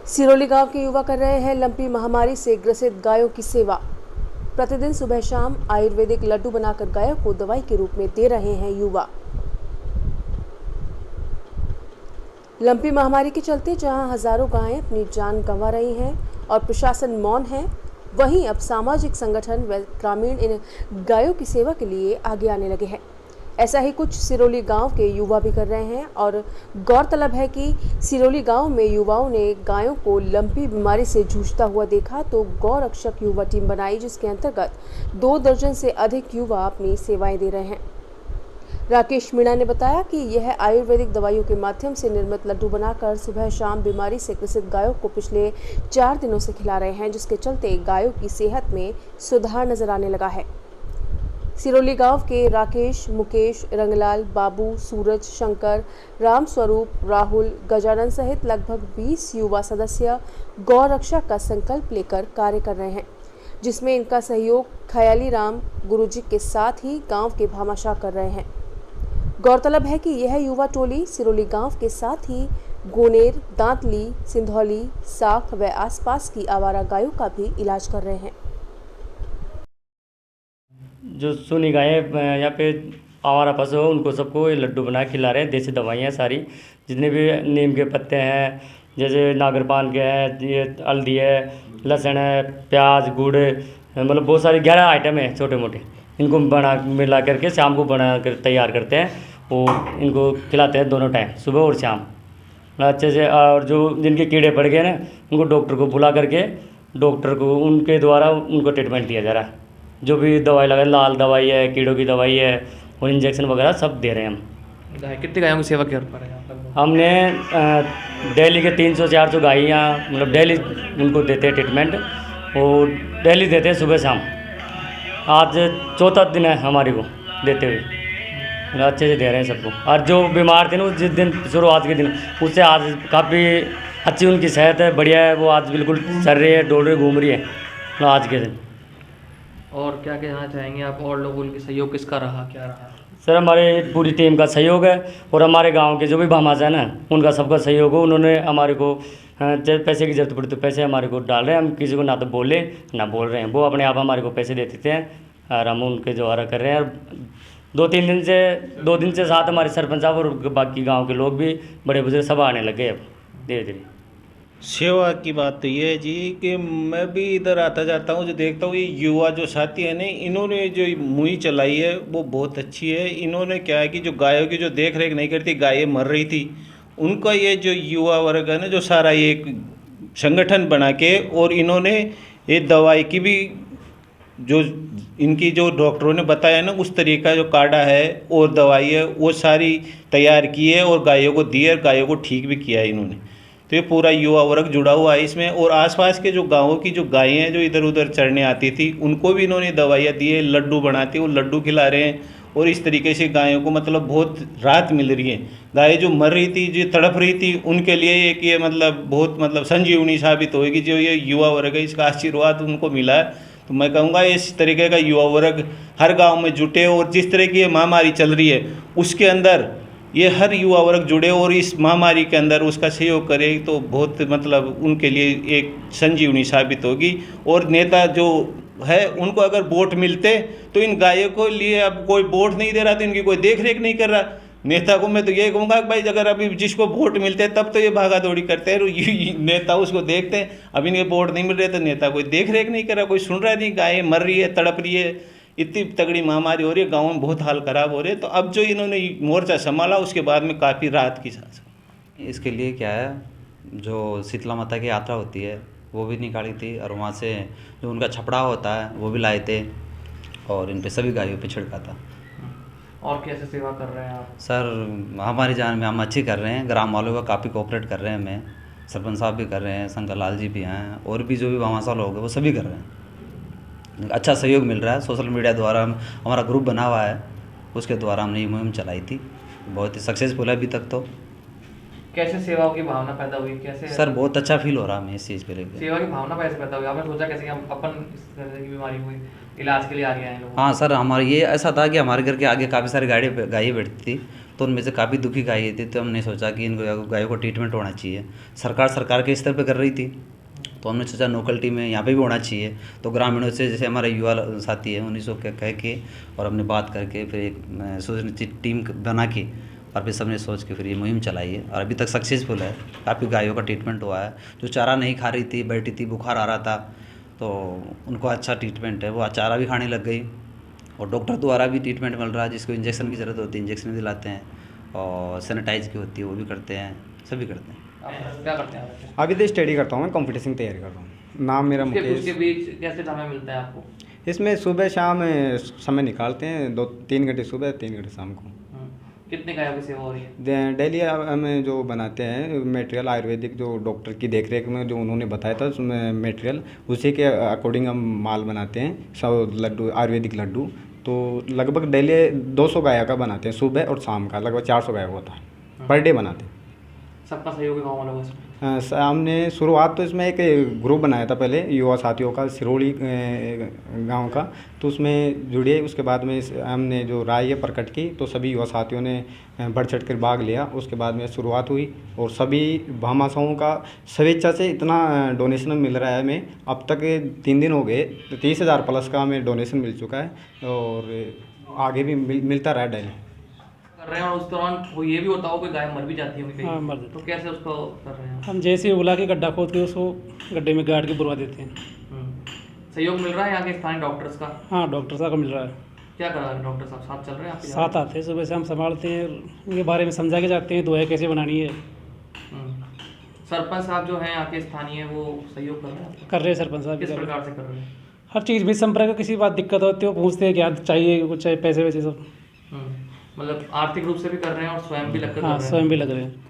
सिरोली गांव के युवा कर रहे हैं लंपी महामारी से ग्रसित गायों की सेवा। प्रतिदिन सुबह शाम आयुर्वेदिक लड्डू बनाकर गायों को दवाई के रूप में दे रहे हैं युवा। लंपी महामारी के चलते जहां हजारों गायें अपनी जान गंवा रही हैं और प्रशासन मौन है, वहीं अब सामाजिक संगठन व ग्रामीण इन गायों की सेवा के लिए आगे आने लगे हैं। ऐसा ही कुछ सिरोली गांव के युवा भी कर रहे हैं और गौरतलब है कि सिरोली गांव में युवाओं ने गायों को लंपी बीमारी से जूझता हुआ देखा तो गौ रक्षक युवा टीम बनाई, जिसके अंतर्गत 2 दर्जन से अधिक युवा अपनी सेवाएं दे रहे हैं। राकेश मीणा ने बताया कि यह आयुर्वेदिक दवाइयों के माध्यम से निर्मित लड्डू बनाकर सुबह शाम बीमारी से ग्रसित गायों को पिछले 4 दिनों से खिला रहे हैं, जिसके चलते गायों की सेहत में सुधार नजर आने लगा है। सिरोली गांव के राकेश, मुकेश, रंगलाल, बाबू, सूरज, शंकर, राम स्वरूप, राहुल, गजानन सहित लगभग 20 युवा सदस्य गौ रक्षा का संकल्प लेकर कार्य कर रहे हैं, जिसमें इनका सहयोग खयाली राम गुरुजी के साथ ही गांव के भामाशाह कर रहे हैं। गौरतलब है कि यह युवा टोली सिरोली गांव के साथ ही गोनेर, दांतली, सिंधौली, साख व आसपास की आवारा गायों का भी इलाज कर रहे हैं। जो सुनी गायें यहाँ पे आवारा पशु हो उनको सबको ये लड्डू बना के खिला रहे हैं। देसी दवाइयाँ सारी जितने भी नीम के पत्ते हैं, जैसे नागरपान के हैं, ये हल्दी है, लहसुन है, प्याज, गुड़, मतलब बहुत सारी 11 आइटम है छोटे मोटे। इनको बना मिला करके शाम को बना कर तैयार करते हैं और इनको खिलाते हैं दोनों टाइम, सुबह और शाम अच्छे से। और जो जिनके कीड़े पड़ गए ना, उनको डॉक्टर को बुला करके डॉक्टर को उनके द्वारा उनको ट्रीटमेंट दिया जा रहा है। जो भी दवाई लगा, लाल दवाई है, कीड़ों की दवाई है और इंजेक्शन वगैरह सब दे रहे हैं हम। कितनी गायों की सेवा कर पा रहे हैं आप लोग? हमने डेली के 300-400 गायियाँ मतलब डेली उनको देते हैं ट्रीटमेंट और डेली देते हैं सुबह शाम। आज 4था दिन है हमारे को देते हुए, मतलब अच्छे से दे रहे हैं सबको। और जो बीमार थे ना जिस दिन शुरुआत के दिन, उससे आज काफ़ी अच्छी उनकी सेहत है, बढ़िया है। वो आज बिल्कुल चल रही है, दौड़ रही, घूम रही है आज के दिन। और क्या कहना चाहेंगे आप, और लोगों के सहयोग किसका रहा, क्या रहा? सर हमारे पूरी टीम का सहयोग है और हमारे गांव के जो भी भामाशाह है ना, उनका सबका सहयोग हो। उन्होंने हमारे को जब पैसे की जरूरत पड़ी तो पैसे हमारे को डाल रहे हैं। हम किसी को ना तो बोले ना बोल रहे हैं, वो अपने आप हमारे को पैसे दे देते हैं और हम उनके द्वारा कर रहे हैं। और 2 दिन से साथ हमारे सरपंच साहब और बाकी गाँव के लोग भी, बड़े बुजुर्ग सब आने लगे अब धीरे धीरे। सेवा की बात तो ये है जी कि मैं भी इधर आता जाता हूँ, जो देखता हूँ ये युवा जो साथी है ना, इन्होंने जो मुहिम चलाई है वो बहुत अच्छी है। इन्होंने क्या है कि जो गायों की जो देख रेख नहीं करती, गायें मर रही थी, उनका ये जो युवा वर्ग है ना, जो सारा ये एक संगठन बना के, और इन्होंने ये दवाई की भी जो इनकी जो डॉक्टरों ने बताया ना, उस तरीका जो काढ़ा है और दवाई है वो सारी तैयार की है और गायों को दी है, गायों को ठीक भी किया है इन्होंने। तो ये पूरा युवा वर्ग जुड़ा हुआ है इसमें। और आसपास के जो गाँवों की जो गायें हैं जो इधर उधर चरने आती थी, उनको भी इन्होंने दवाइयाँ दी है, लड्डू बनाते वो लड्डू खिला रहे हैं। और इस तरीके से गायों को मतलब बहुत राहत मिल रही है। गायें जो मर रही थी, जो तड़प रही थी, उनके लिए एक ये मतलब बहुत मतलब संजीवनी साबित होगी। जो ये युवा वर्ग है, इसका आशीर्वाद उनको मिला है। तो मैं कहूँगा इस तरीके का युवा वर्ग हर गाँव में जुटे और जिस तरह की ये महामारी चल रही है उसके अंदर ये हर युवा वर्ग जुड़े और इस महामारी के अंदर उसका सहयोग करे, तो बहुत मतलब उनके लिए एक संजीवनी साबित होगी। और नेता जो है उनको अगर वोट मिलते तो इन गायों को लिए अब कोई वोट नहीं दे रहा, तो इनकी कोई देख रेख नहीं कर रहा। नेता को मैं तो ये कहूँगा कि भाई अगर अभी जिसको वोट मिलते हैं तब तो ये भागा दौड़ी करते हैं, नेता उसको देखते हैं। अब इनके वोट नहीं मिल रहे तो नेता कोई देख रेख नहीं कर रहा, कोई सुन रहा नहीं। गायें मर रही है, तड़प रही है, इतनी तगड़ी महामारी हो रही है, गाँव में बहुत हाल खराब हो रहे हैं। तो अब जो इन्होंने मोर्चा संभाला उसके बाद में काफ़ी राहत की सांस। इसके लिए क्या है, जो शीतला माता की यात्रा होती है वो भी निकाली थी और वहाँ से जो उनका छपड़ा होता है वो भी लाए थे और इन पे सभी गायों पे छिड़का था। और कैसे सेवा कर रहे हैं आप? सर हमारी जान में हम अच्छी कर रहे हैं, ग्राम वालों का काफ़ी कोऑपरेट कर रहे हैं। हमें सरपंच साहब भी कर रहे हैं, शंकर लाल जी भी हैं और भी जो भी भामाशाह लोग हैं वो सभी कर रहे हैं। अच्छा सहयोग मिल रहा है। सोशल मीडिया द्वारा हमारा ग्रुप बना हुआ है, उसके द्वारा हमने ये मुहिम चलाई थी, बहुत ही सक्सेसफुल है अभी तक। तो कैसे सेवा की भावना पैदा हुई, कैसे? सर बहुत अच्छा फील हो रहा है हमें इस चीज़ पे लेकर। सेवा की भावना कैसे पैदा हुई? आपने सोचा कैसे कि हम अपन इस तरह की बीमारी हुई इलाज के लिए आ गए हैं लोग? हाँ सर, हमारा ये ऐसा था कि हमारे घर के आगे काफ़ी सारी गायें बैठती थी, तो उनमें से काफ़ी दुखी गाय थी। तो हमने सोचा कि इन गायों को ट्रीटमेंट होना चाहिए। सरकार के स्तर पे कर रही थी, तो हमने सोचा लोकल टीम में यहाँ पे भी होना चाहिए। तो ग्रामीणों से, जैसे हमारे युवा साथी हैं, उन्हीं से कह के और हमने बात करके फिर एक सुनिश्चित टीम बना के और फिर सबने सोच के फिर ये मुहिम चलाई है और अभी तक सक्सेसफुल है। काफ़ी गायों का ट्रीटमेंट हुआ है। जो चारा नहीं खा रही थी, बैठी थी, बुखार आ रहा था, तो उनको अच्छा ट्रीटमेंट है, वो चारा भी खाने लग गई और डॉक्टर द्वारा भी ट्रीटमेंट मिल रहा है। जिसको इंजेक्शन की ज़रूरत होती है इंजेक्शन भी दिलाते हैं और सैनिटाइज की होती है वो भी करते हैं, सभी करते हैं। आप क्या करते हैं? अभी तो स्टडी करता हूँ मैं, कंपटीशन की तैयारी कर रहा हूँ। नाम मेरा उसके मुकेश। बीच कैसे समय मिलता है आपको? इसमें सुबह शाम समय निकालते हैं, 2-3 घंटे सुबह, 3 घंटे शाम को। कितने गायों की सेवा हो रही है? डेली हमें जो बनाते हैं मटेरियल आयुर्वेदिक, जो डॉक्टर की देखरेख में जो उन्होंने बताया था मटेरियल, उसी के अकॉर्डिंग हम माल बनाते हैं। सब लड्डू, आयुर्वेदिक लड्डू, तो लगभग डेली 200 गाय का बनाते हैं, सुबह और शाम का लगभग 400 गाय होता है पर डे बनाते हैं। सबका सहयोग गाँव वालों का? हमने शुरुआत तो इसमें एक ग्रुप बनाया था पहले युवा साथियों का, सिरोड़ी गांव का, तो उसमें जुड़े। उसके बाद में हमने जो राय है प्रकट की, तो सभी युवा साथियों ने बढ़ चढ़ कर भाग लिया। उसके बाद में शुरुआत हुई और सभी भामाशाहों का स्वेच्छा से इतना डोनेशन मिल रहा है हमें। अब तक 3 दिन हो गए, तो 30,000 प्लस का हमें डोनेशन मिल चुका है और आगे भी मिलता रहा डेली कर रहे हैं। और उस दौरान वो ये भी होता हो कोई गाय मर भी जाती होगी कहीं? हाँ, मर जाती। तो कैसे उसको कर रहे हैं? हम जैसे ही बुला के गड्ढा खोद के उसको गड्ढे में गाड़ के बुरवा देते हैं। सहयोग मिल रहा है यहाँ के स्थानीय डॉक्टर्स का? हाँ, डॉक्टर साहब का मिल रहा है। क्या कर रहा है डॉक्टर साहब? साथ चल रहे हैं आपके? साथ आते हैं, सुबह से हम संभालते हैं, उनके बारे में समझा के जाते हैं, दवाई कैसे बनानी है। सरपंच साहब जो हैं यहाँ के स्थानीय, वो सहयोग कर रहे हैं आपको? कर रहे हैं सरपंच साहब। किस प्रकार से कर रहे हैं? हर चीज़ में संपर्क, किसी बात दिक्कत होती है वो पूछते हैं, क्या चाहिए, कुछ चाहिए, पैसे वैसे सब। मतलब आर्थिक रूप से भी कर रहे हैं और स्वयं भी लग कर हाँ, कर रहे हैं? स्वयं भी लग रहे हैं।